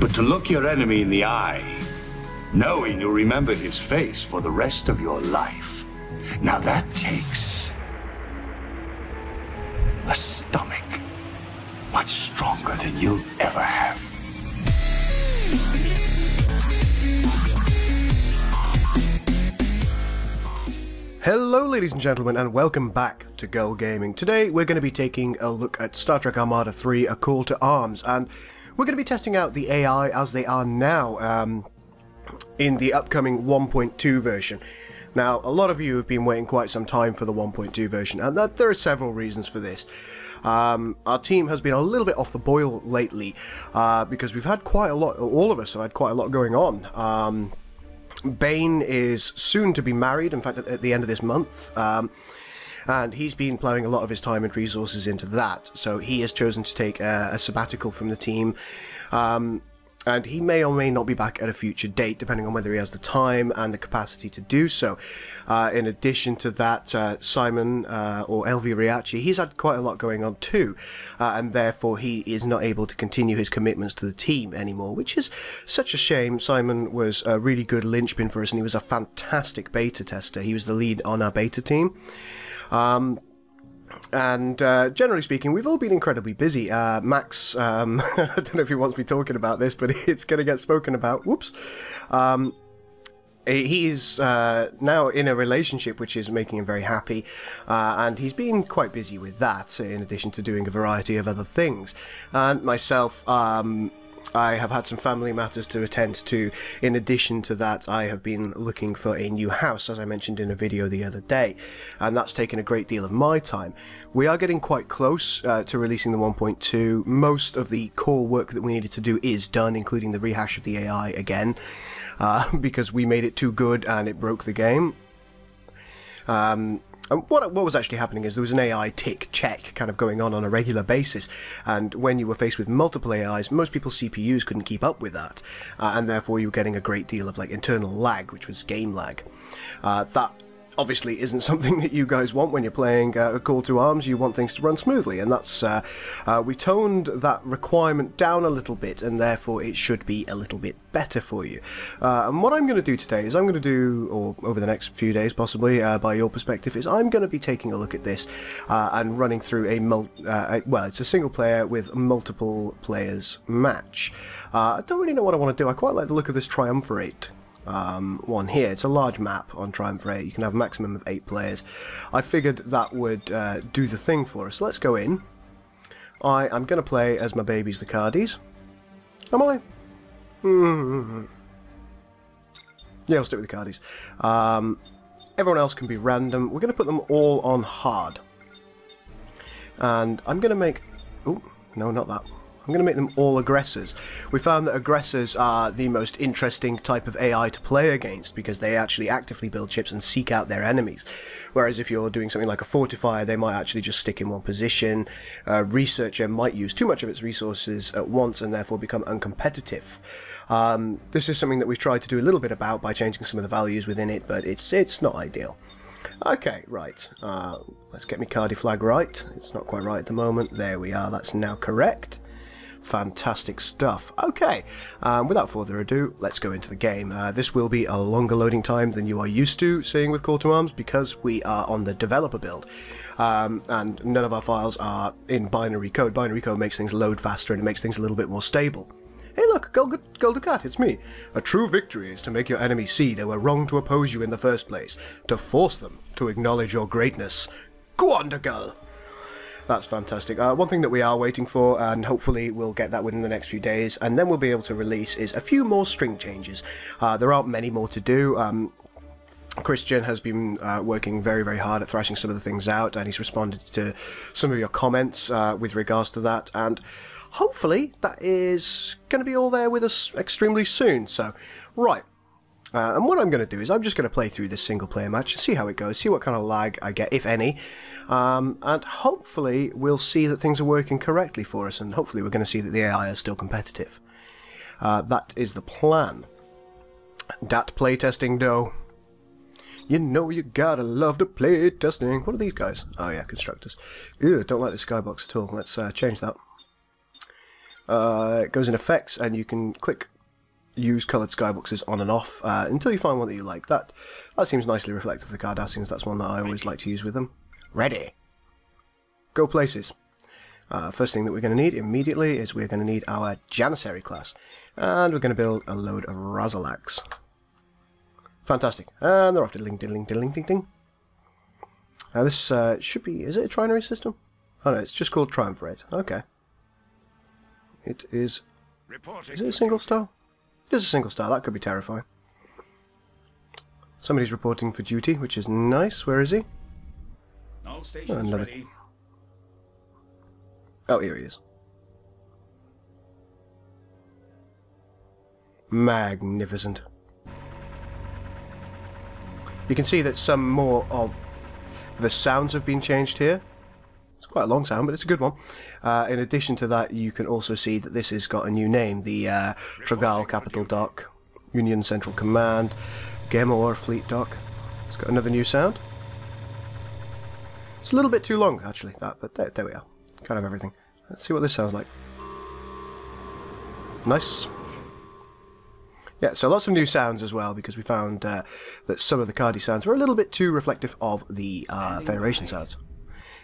But to look your enemy in the eye, knowing you'll remember his face for the rest of your life, now that takes a stomach much stronger than you'll ever have. Hello ladies and gentlemen, and welcome back to Girl Gaming. Today we're going to be taking a look at Star Trek Armada 3, A Call to Arms, and we're going to be testing out the AI as they are now in the upcoming 1.2 version. Now, a lot of you have been waiting quite some time for the 1.2 version, and there are several reasons for this. Our team has been a little bit off the boil lately because we've had quite a lot, all of us have had quite a lot going on. Bane is soon to be married, in fact at the end of this month, and he's been ploughing a lot of his time and resources into that, so he has chosen to take a sabbatical from the team, and he may or may not be back at a future date, depending on whether he has the time and the capacity to do so. In addition to that, Simon, or Elvi Riachi, he's had quite a lot going on too, and therefore he is not able to continue his commitments to the team anymore, which is such a shame. Simon was a really good linchpin for us, and he was a fantastic beta tester. He was the lead on our beta team. And generally speaking, we've all been incredibly busy. Max, I don't know if he wants me talking about this, but it's going to get spoken about. Whoops. He's now in a relationship which is making him very happy, and he's been quite busy with that, in addition to doing a variety of other things. And myself, I have had some family matters to attend to. In addition to that, I have been looking for a new house, as I mentioned in a video the other day, and that's taken a great deal of my time. We are getting quite close to releasing the 1.2. Most of the core work that we needed to do is done, including the rehash of the AI again, because we made it too good and it broke the game. And what was actually happening is there was an AI tick check kind of going on a regular basis, and when you were faced with multiple AIs, most people's CPUs couldn't keep up with that, and therefore you were getting a great deal of like internal lag, which was game lag. That obviously isn't something that you guys want when you're playing A Call to Arms. You want things to run smoothly, and that's we toned that requirement down a little bit, and therefore it should be a little bit better for you. And what I'm going to do today is I'm going to do, or over the next few days possibly, by your perspective, is I'm going to be taking a look at this and running through well, it's a single player with multiple players match. I don't really know what I want to do. I quite like the look of this triumvirate one here. It's a large map on Triumvirate. You can have a maximum of 8 players. I figured that would do the thing for us. Let's go in. I am going to play as my babies, the Cardies. Am I? Yeah, I'll stick with the Cardies. Everyone else can be random. We're going to put them all on hard. And I'm going to make... Oh, no, not that. I'm going to make them all aggressors. We found that aggressors are the most interesting type of AI to play against because they actually actively build ships and seek out their enemies. Whereas if you're doing something like a fortifier, they might actually just stick in one position. A researcher might use too much of its resources at once and therefore become uncompetitive. This is something that we've tried to do a little bit about by changing some of the values within it, but it's not ideal. Okay, right. Let's get my Cardi flag right. It's not quite right at the moment. There we are. That's now correct. Fantastic stuff. Okay, without further ado, let's go into the game. This will be a longer loading time than you are used to seeing with Call to Arms because we are on the developer build, and none of our files are in binary code. Binary code makes things load faster and it makes things a little bit more stable. Hey look, Goldukat, it's me. A true victory is to make your enemies see they were wrong to oppose you in the first place, to force them to acknowledge your greatness. Go on, Girl! That's fantastic. One thing that we are waiting for, and hopefully we'll get that within the next few days, and then we'll be able to release, is a few more string changes. There aren't many more to do. Christian has been working very, very hard at thrashing some of the things out, and he's responded to some of your comments with regards to that, and hopefully that is going to be all there with us extremely soon. So, right. And what I'm going to do is I'm just going to play through this single player match, see how it goes, see what kind of lag I get, if any, and hopefully we'll see that things are working correctly for us, and hopefully we're going to see that the AI is still competitive. That is the plan. Dat playtesting though. You know you gotta love the playtesting. What are these guys? Oh yeah, constructors. Ew, don't like the skybox at all. Let's change that. It goes in effects, and you can click use coloured skyboxes on and off until you find one that you like. That seems nicely reflective of the card since that's one that I always like to use with them. Ready. Go places. First thing that we're going to need immediately is we're going to need our Janissary class. And we're going to build a load of Razalax. Fantastic. And they're off diddling, diddling, diddling, ding, ding. Now this should be... Is it a trinary system? Oh no, it's just called Triumph Rate. Okay. It is... Is it a single star? It is a single star. That could be terrifying. Somebody's reporting for duty, which is nice. Where is he? All stations ready. Oh, here he is. Magnificent. You can see that some more of the sounds have been changed here. It's quite a long sound, but it's a good one. In addition to that, you can also see that this has got a new name. The Tragal Capital Dock, Union Central Command, Gemor Fleet Dock. It's got another new sound. It's a little bit too long, actually, that, but there we are. Kind of everything. Let's see what this sounds like. Nice. Yeah, so lots of new sounds as well, because we found that some of the Cardi sounds were a little bit too reflective of the Federation sounds.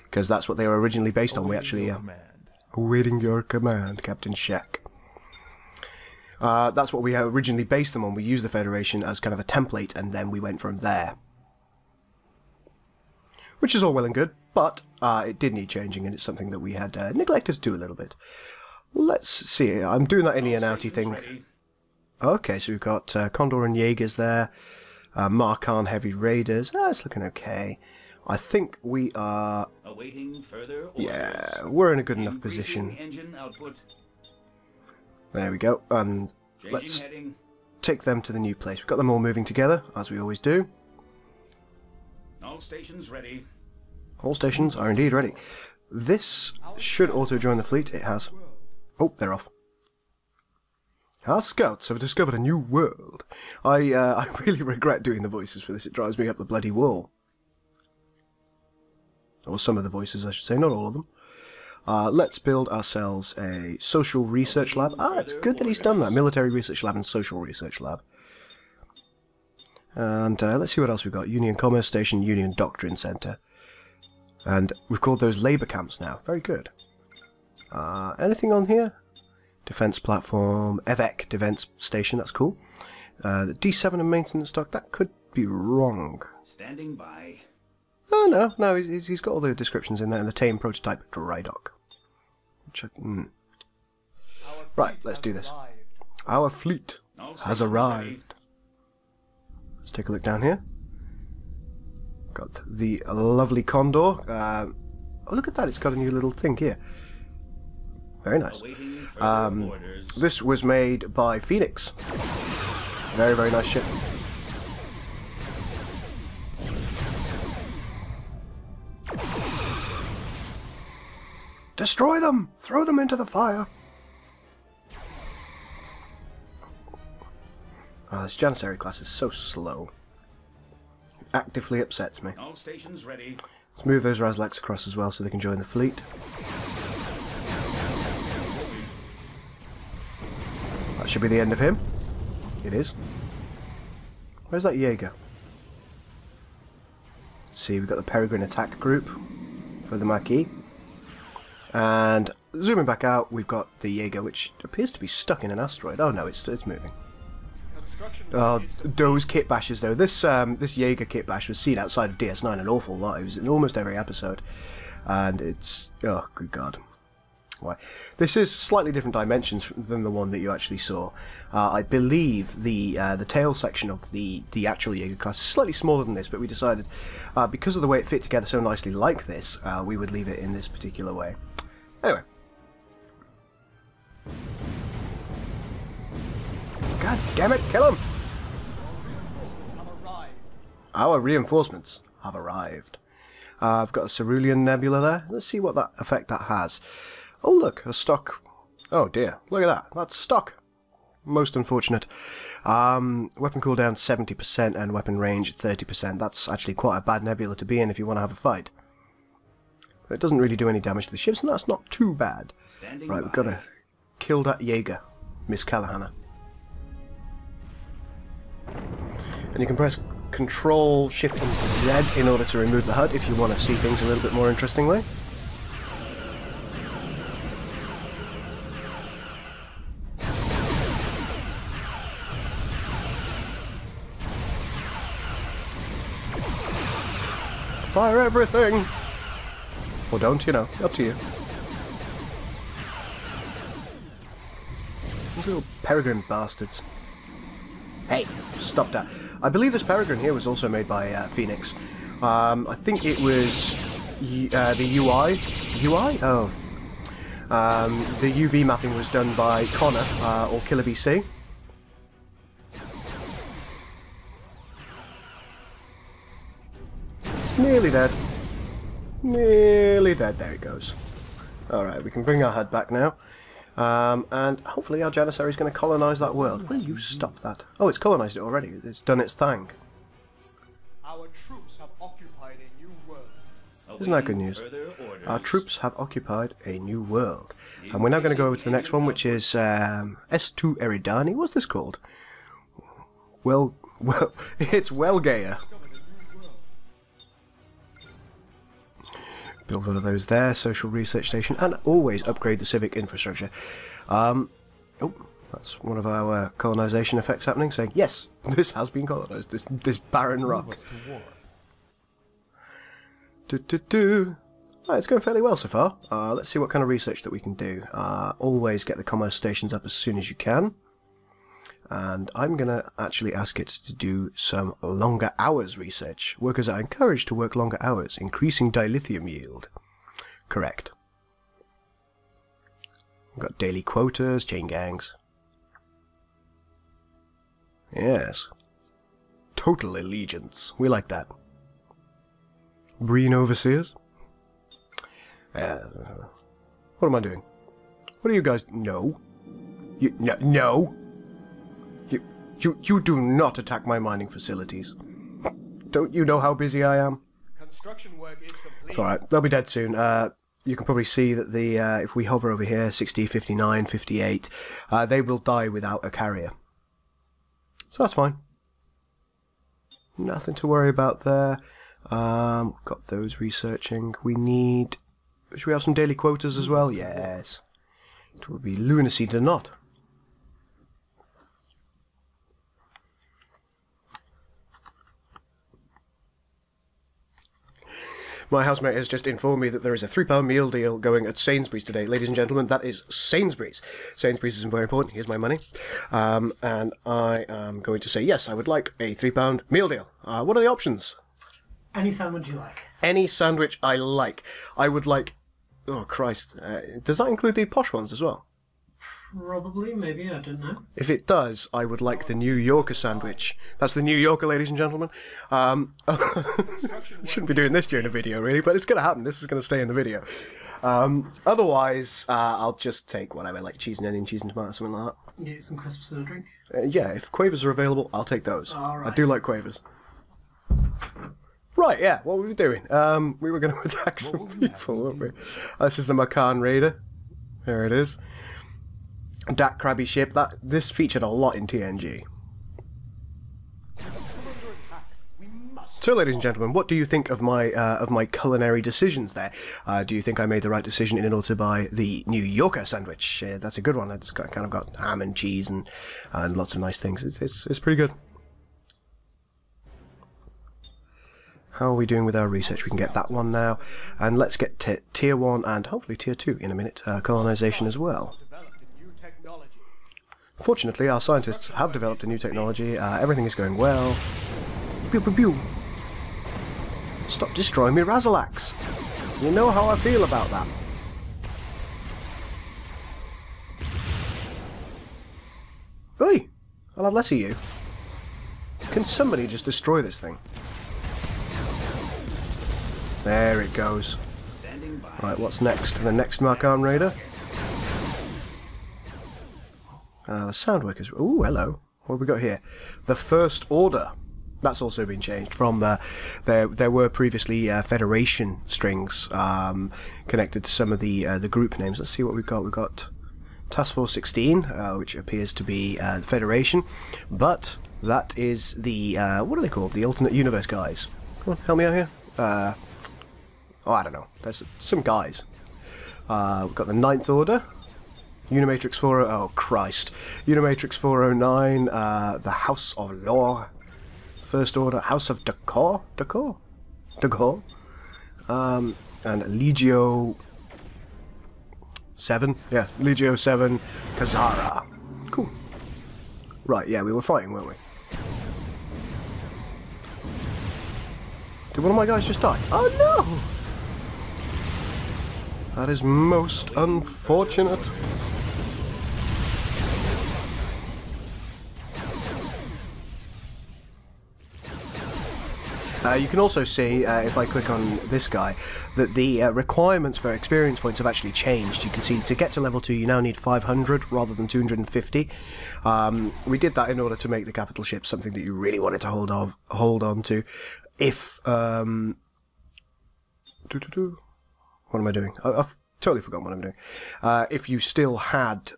Because that's what they were originally based on. We actually... awaiting your command, Captain Shaq. That's what we originally based them on. We used the Federation as kind of a template, and then we went from there. Which is all well and good, but it did need changing, and it's something that we had neglected to do a little bit. Let's see. I'm doing that in and outy thing. Okay, so we've got Condor and Jaegers there. Markan Heavy Raiders. It's looking okay. I think we are... Awaiting further orders. Yeah, we're in a good enough position. Engine output. There we go. And let's take them to the new place. We've got them all moving together, as we always do. All stations ready. All stations are indeed ready. This should auto-join the fleet. It has. Oh, they're off. Our scouts have discovered a new world. I really regret doing the voices for this. It drives me up the bloody wall. Or some of the voices, I should say, not all of them. Let's build ourselves a social research lab. It's good that he's done that. Military research lab and social research lab. And let's see what else we've got. Union Commerce Station, Union Doctrine Center. And we've called those labour camps now. Very good. Anything on here? Defence platform, EVEC Defence Station, that's cool. The D7 and maintenance dock, that could be wrong. Standing by. Oh, no, he's got all the descriptions in there, and the tame prototype dry dock. Right, let's do this. Our fleet has arrived. Let's take a look down here. Got the lovely Condor. Oh, look at that, it's got a new little thing here. Very nice. This was made by Phoenix. Very, very nice ship. Destroy them! Throw them into the fire! Oh, this Janissary class is so slow. It actively upsets me. All stations ready. Let's move those Razalax across as well so they can join the fleet. That should be the end of him. It is. Where's that Jaeger? Let's see, we've got the Peregrine attack group for the Maquis. And zooming back out, we've got the Jaeger, which appears to be stuck in an asteroid. Oh no, it's moving. Oh, those kit bashes though. This Jaeger kit bash was seen outside of DS9 an awful lot. It was in almost every episode, and it's oh good god. Why? This is slightly different dimensions than the one that you actually saw. I believe the tail section of the actual Jaeger class is slightly smaller than this, but we decided because of the way it fit together so nicely like this, we would leave it in this particular way. Anyway. God damn it, kill him! Our reinforcements have arrived. I've got a Cerulean Nebula there. Let's see what that effect that has. Oh look, a stock. Oh dear, look at that. That's stock. Most unfortunate. Weapon cooldown 70% and weapon range 30%. That's actually quite a bad nebula to be in if you want to have a fight. But it doesn't really do any damage to the ships, and that's not too bad. Right, we've got to kill that Jaeger, Miss Callahan. And you can press Control, Shift and Z in order to remove the HUD if you want to see things a little bit more interestingly. Fire everything! Or don't, you know, up to you. These little peregrine bastards. Hey, stop that. I believe this peregrine here was also made by Phoenix. I think it was the UI? UI? Oh. The UV mapping was done by Connor, or Killer BC. It's nearly dead. Nearly dead. There it goes. Alright, we can bring our HUD back now. And hopefully our Janissary is going to colonise that world. Will you stop that? Oh, it's colonised it already. It's done its thing. Our troops have occupied a new world. Isn't that good news? Our troops have occupied a new world. And we're now going to go over to the next one, which is S2 Eridani. What's this called? Well, it's Welgaea. Build one of those there, social research station, and always upgrade the civic infrastructure. Oh, that's one of our colonisation effects happening, saying, yes, this has been colonised, this barren rock. Right, it's going fairly well so far. Let's see what kind of research that we can do. Always get the commerce stations up as soon as you can. And I'm going to actually ask it to do some longer hours research. Workers are encouraged to work longer hours, increasing dilithium yield. Correct. We've got daily quotas, chain gangs. Yes. Total allegiance. We like that. Breen overseers. What am I doing? What do you guys... No. No. You do not attack my mining facilities. Don't you know how busy I am? Construction work is complete. It's alright, they'll be dead soon. You can probably see that the if we hover over here, 60, 59, 58, they will die without a carrier. So that's fine. Nothing to worry about there. Got those researching. We need... Should we have some daily quotas as well? Yes. It would be lunacy to not. My housemate has just informed me that there is a £3 meal deal going at Sainsbury's today. Ladies and gentlemen, that is Sainsbury's. Sainsbury's is very important. Here's my money. And I am going to say, yes, I would like a £3 meal deal. What are the options? Any sandwich you like. Any sandwich I like. I would like... Oh, Christ. Does that include the posh ones as well? Probably, maybe, I don't know. If it does, I would like the New Yorker sandwich. That's the New Yorker, ladies and gentlemen. Shouldn't be doing this during a video, really, but it's going to happen. This is going to stay in the video. Otherwise, I'll just take whatever, like cheese and onion, cheese and tomato, something like that. Get some crisps and a drink. Yeah, if quavers are available, I'll take those. All right. I do like quavers. Right, yeah, what were we doing? We were going to attack some people, weren't we? This is the Makan Raider. There it is. That crabby ship, this featured a lot in TNG. So, ladies and gentlemen, what do you think of my culinary decisions there? Do you think I made the right decision in order to buy the New Yorker sandwich? That's a good one. It's kind of got ham and cheese and lots of nice things. It's pretty good. How are we doing with our research? We can get that one now, and let's get tier 1 and hopefully tier 2 in a minute. Colonization as well. Fortunately, our scientists have developed a new technology. Everything is going well. Pew pew pew. Stop destroying me, Razalax. You know how I feel about that. Oi! I'll have less of you. Can somebody just destroy this thing? There it goes. Right, what's next? The next Markan Raider? The sound workers. Ooh, hello. What have we got here? The First Order. That's also been changed from there were previously Federation strings connected to some of the group names. Let's see what we've got. We've got Task Force 16, which appears to be the Federation, but that is the, what are they called? The alternate universe guys. Come on, help me out here. Oh, I don't know. There's some guys. We've got the Ninth Order, Unimatrix 4, oh Christ, Unimatrix 409, the House of Law, First Order, House of Decor, and Legio 7, yeah, Legio 7, Kazara. Cool. Right, yeah, we were fighting, weren't we? Did one of my guys just die? Oh no! That is most unfortunate. You can also see, if I click on this guy, that the requirements for experience points have actually changed. You can see to get to level 2 you now need 500 rather than 250. We did that in order to make the capital ship something that you really wanted to hold on to. If what am I doing? I've totally forgotten what I'm doing. If you still had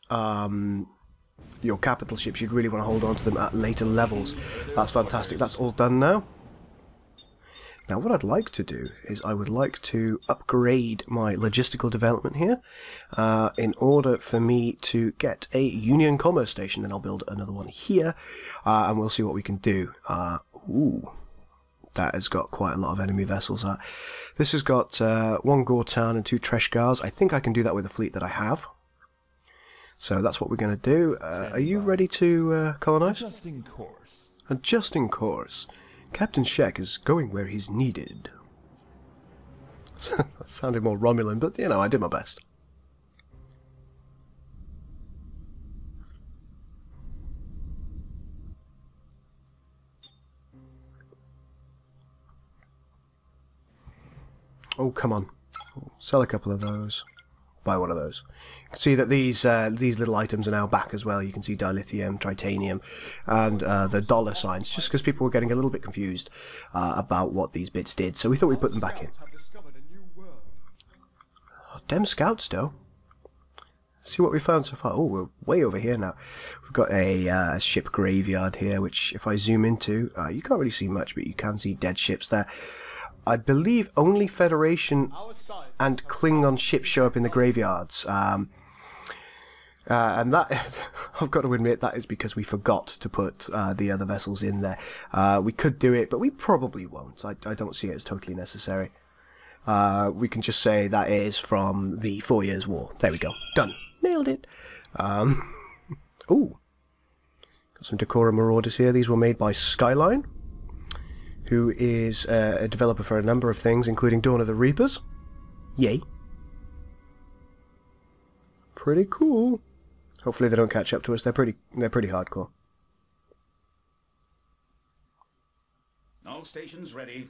your capital ships, you'd really want to hold on to them at later levels. That's fantastic. That's all done now. Now what I'd like to do is I would like to upgrade my logistical development here in order for me to get a Union Commerce Station. Then I'll build another one here and we'll see what we can do. Ooh, that has got quite a lot of enemy vessels. This has got 1 Gortan and 2 Treshgars. I think I can do that with the fleet that I have. So that's what we're going to do. Are you ready to colonize? Adjusting course. Adjusting course. Captain Shek is going where he's needed. That sounded more Romulan, but you know, I did my best. Oh, come on. Sell a couple of those. Buy one of those. You can see that these little items are now back as well. You can see dilithium, titanium, and the dollar signs, just because people were getting a little bit confused about what these bits did. So we thought we'd put them back in. Oh, dem scouts, though. See what we found so far. Oh, we're way over here now. We've got a ship graveyard here, which if I zoom into, you can't really see much, but you can see dead ships there. I believe only Federation and Klingon ships show up in the graveyards. And that, I've got to admit, that is because we forgot to put the other vessels in there. We could do it, but we probably won't. I don't see it as totally necessary. We can just say that is from the 4 Years' War. There we go. Done. Nailed it. Ooh. Got some Decorum Marauders here. These were made by Skyline, who is a developer for a number of things, including Dawn of the Reapers. Yay. Pretty cool. Hopefully they don't catch up to us. They're pretty hardcore. All stations ready.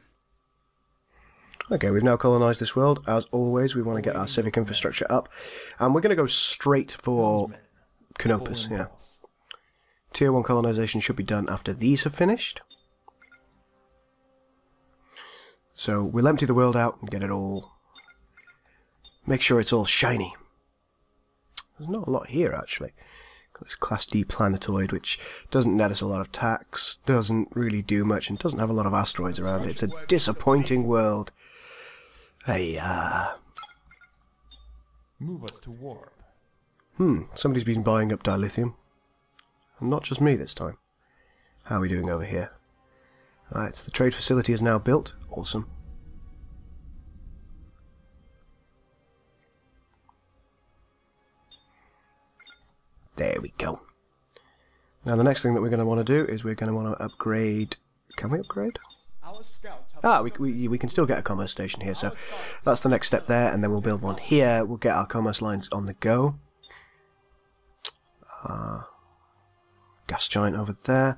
Okay, we've now colonized this world. As always, we want to get our civic infrastructure up. And we're going to go straight for Canopus, yeah. Tier 1 colonization should be done after these have finished. So we'll empty the world out and get it all... Make sure it's all shiny. There's not a lot here, actually. Got this Class D planetoid, which doesn't net us a lot of tax, doesn't really do much, and doesn't have a lot of asteroids around it. It's a disappointing world. Hey, Move us to warp. Somebody's been buying up dilithium. And not just me this time. How are we doing over here? Alright, the trade facility is now built. Awesome. There we go. Now the next thing that we're going to want to do is we're going to want to upgrade... Can we upgrade? We can still get a commerce station here, so that's the next step there, and then we'll build one here. We'll get our commerce lines on the go. Gas giant over there.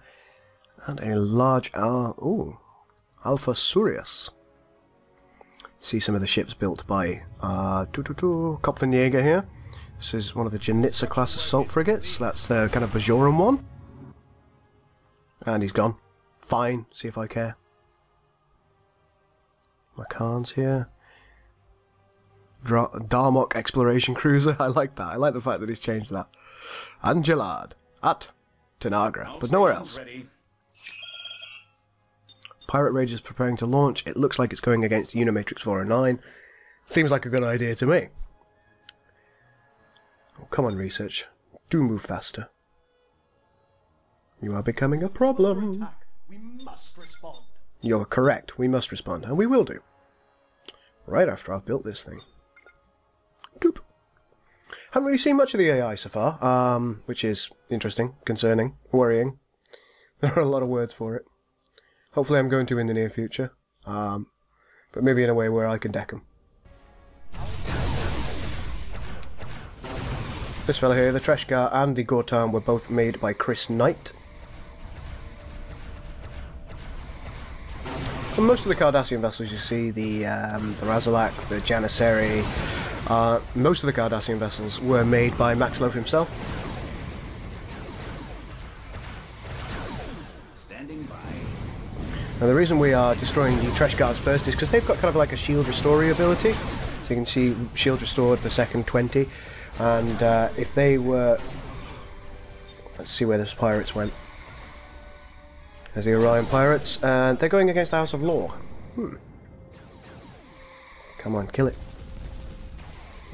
And a large Alpha Surius. See some of the ships built by Kopfenjäger here. This is one of the Janitsa class assault frigates. That's the kind of Bajoran one. And he's gone. Fine, see if I care. My Khan's here. Darmok exploration cruiser. I like that. I like the fact that he's changed that. Angelad at Tanagra, but nowhere else. Ready. Pirate Rage is preparing to launch. It looks like it's going against Unimatrix 409. Seems like a good idea to me. Oh, come on, research. Do move faster. You are becoming a problem. Attack. We must respond. You're correct. We must respond, and we will do. Right after I've built this thing. Doop. Haven't really seen much of the AI so far, which is interesting, concerning, worrying. There are a lot of words for it. Hopefully I'm going to in the near future, but maybe in a way where I can deck them. This fella here, the Treshgar and the Gortan, were both made by Chris Knight. And most of the Cardassian vessels you see, the Razalak, the Janissary, most of the Cardassian vessels were made by Max Loaf himself. Standing by. Now the reason we are destroying the Treshgars first is because they've got kind of like a shield restory ability. So you can see shield restored per second 20. And if they were... Let's see where those pirates went. There's the Orion Pirates, and they're going against the House of Law. Come on, kill it.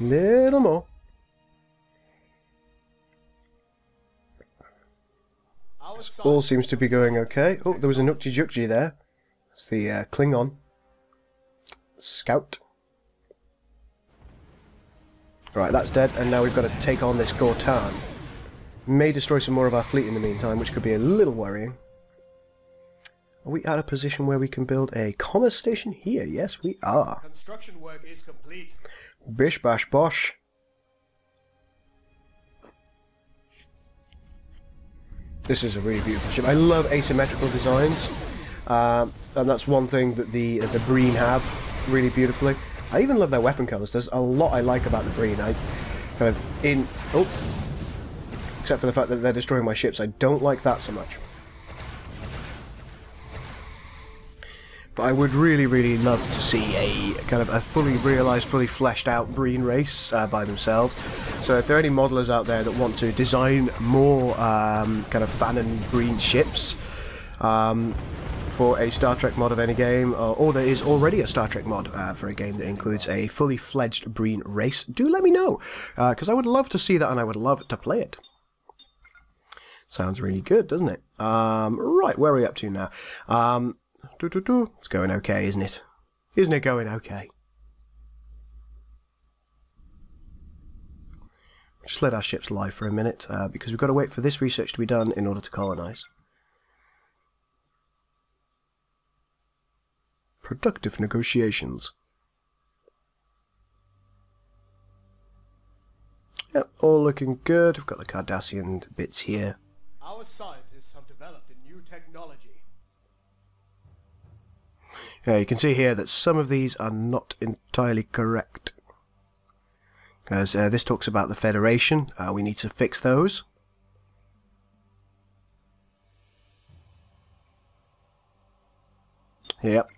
Little more. This all seems to be going okay. Oh, there was a Nukji Jukji there. That's the Klingon. Scout. Right, that's dead, and now we've got to take on this Gortan. May destroy some more of our fleet in the meantime, which could be a little worrying. Are we at a position where we can build a commerce station here? Yes, we are. Construction work is complete. Bish bash bosh. This is a really beautiful ship. I love asymmetrical designs, and that's one thing that the Breen have really beautifully. I even love their weapon colours. There's a lot I like about the Breen. Except for the fact that they're destroying my ships. I don't like that so much. But I would really, really love to see a kind of a fully realised, fully fleshed out Breen race by themselves. So if there are any modelers out there that want to design more kind of Fanon Breen ships for a Star Trek mod of any game, or there is already a Star Trek mod for a game that includes a fully fledged Breen race, do let me know, because I would love to see that and I would love to play it. Sounds really good, doesn't it? Right, where are we up to now? It's going okay, isn't it? Isn't it going okay? Just let our ships lie for a minute, because we've got to wait for this research to be done in order to colonise. Productive negotiations. Yep, all looking good. We've got the Cardassian bits here. Our scientists have developed a new technology. Yeah, you can see here that some of these are not entirely correct. Because this talks about the Federation. We need to fix those. Yep.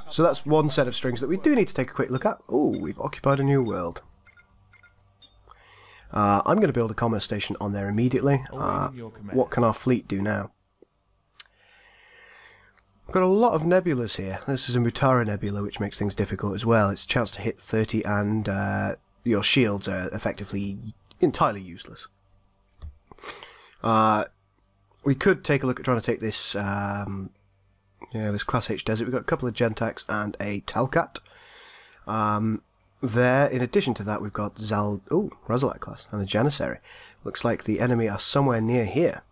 So that's one set of strings that we do need to take a quick look at. Oh, we've occupied a new world. I'm going to build a commerce station on there immediately. What can our fleet do now? We've got a lot of nebulas here. This is a Mutara nebula, which makes things difficult as well. It's a chance to hit 30 and your shields are effectively entirely useless. We could take a look at trying to take this this Class H desert. We've got a couple of Gentax and a Talcat. There, in addition to that, we've got Razalak class and the Janissary. Looks like the enemy are somewhere near here.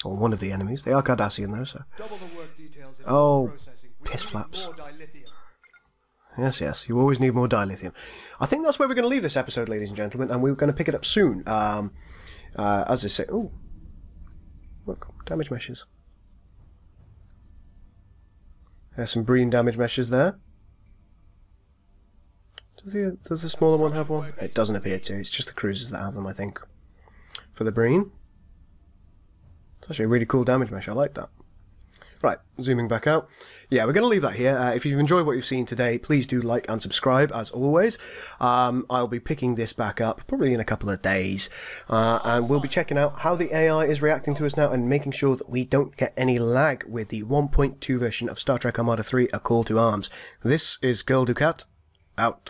Or one of the enemies. They are Cardassian though, so... Double the work details in Oh, processing. We piss need flaps. more dilithium. Yes, yes, you always need more dilithium. I think that's where we're going to leave this episode, ladies and gentlemen, and we're going to pick it up soon. As I say... Oh, look, damage meshes. There's some Breen damage meshes there. Does the smaller one have one? It doesn't appear to. It's just the cruisers that have them, I think. For the Breen. It's actually a really cool damage mesh. I like that. Right, zooming back out. Yeah, we're going to leave that here. If you've enjoyed what you've seen today, please do like and subscribe, as always. I'll be picking this back up probably in a couple of days, and we'll be checking out how the AI is reacting to us now and making sure that we don't get any lag with the 1.2 version of Star Trek Armada 3, A Call to Arms. This is Girl Ducat, out.